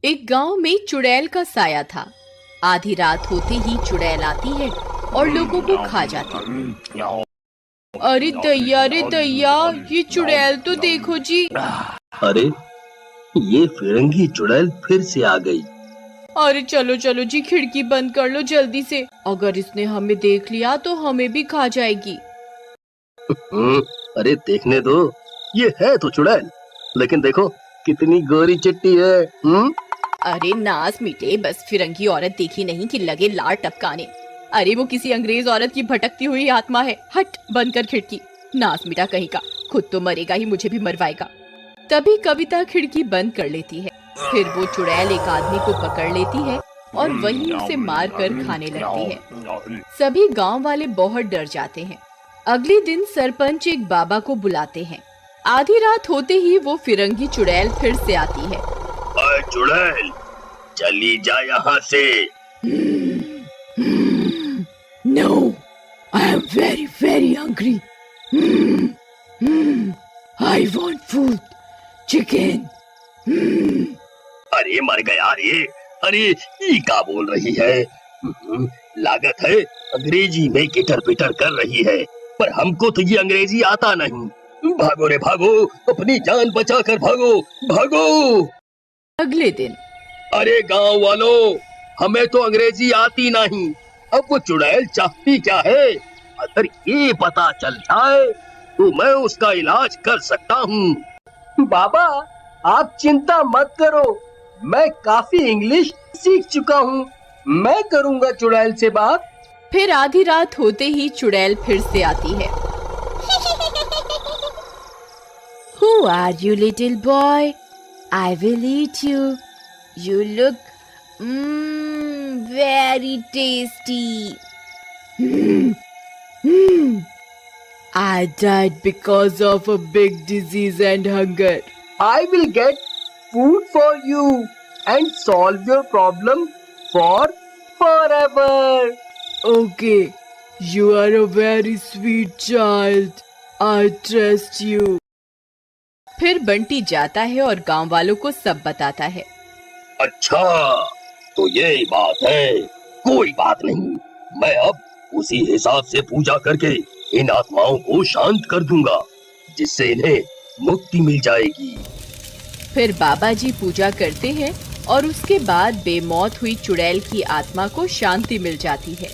एक गांव में चुड़ैल का साया था। आधी रात होते ही चुड़ैल आती है और लोगों को खा जाती है। अरे दैया, ये चुड़ैल तो देखो जी। अरे ये फिरंगी चुड़ैल फिर से आ गई। अरे चलो चलो जी, खिड़की बंद कर लो जल्दी से, अगर इसने हमें देख लिया तो हमें भी खा जाएगी। अरे देखने दो, ये है तो चुड़ैल, लेकिन देखो कितनी गोरी चिट्टी है। अरे नास मिटे, बस फिरंगी औरत देखी नहीं कि लगे लार टपकाने। अरे वो किसी अंग्रेज औरत की भटकती हुई आत्मा है। हट, बंद कर खिड़की। नास मिटा कहीं का, खुद तो मरेगा ही, मुझे भी मरवाएगा। तभी कविता खिड़की बंद कर लेती है। फिर वो चुड़ैल एक आदमी को पकड़ लेती है और वहीं उसे मार कर खाने लगती है। सभी गांव वाले बहुत डर जाते हैं। अगले दिन सरपंच एक बाबा को बुलाते हैं। आधी रात होते ही वो फिरंगी चुड़ैल फिर से आती है। अरे चुड़ैल, चली जा यहाँ से। No, I am very, very hungry. I want food, chicken. अरे मर गया रे। अरे ये क्या बोल रही है? लागत है अंग्रेजी में किटर पिटर कर रही है, पर हमको तो ये अंग्रेजी आता नहीं। भागो रे भागो, अपनी जान बचा कर भागो भागो। अगले दिन, अरे गांव वालों, हमें तो अंग्रेजी आती नहीं, अब वो चुड़ैल चाहती क्या है? अगर ये पता चल जाए तो मैं उसका इलाज कर सकता हूँ। बाबा आप चिंता मत करो, मैं काफी इंग्लिश सीख चुका हूँ, मैं करूँगा चुड़ैल से बात। फिर आधी रात होते ही चुड़ैल फिर से आती है। Who are you, little boy? I will eat you. You look very tasty. I died because of a big disease and hunger. I will get food for you and solve your problem for forever. Okay, you are a very sweet child. I trust you. फिर बंटी जाता है और गांव वालों को सब बताता है। अच्छा, तो ये बात है, कोई बात नहीं, मैं अब उसी हिसाब से पूजा करके इन आत्माओं को शांत कर दूंगा, जिससे इन्हें मुक्ति मिल जाएगी। फिर बाबा जी पूजा करते हैं और उसके बाद बेमौत हुई चुड़ैल की आत्मा को शांति मिल जाती है।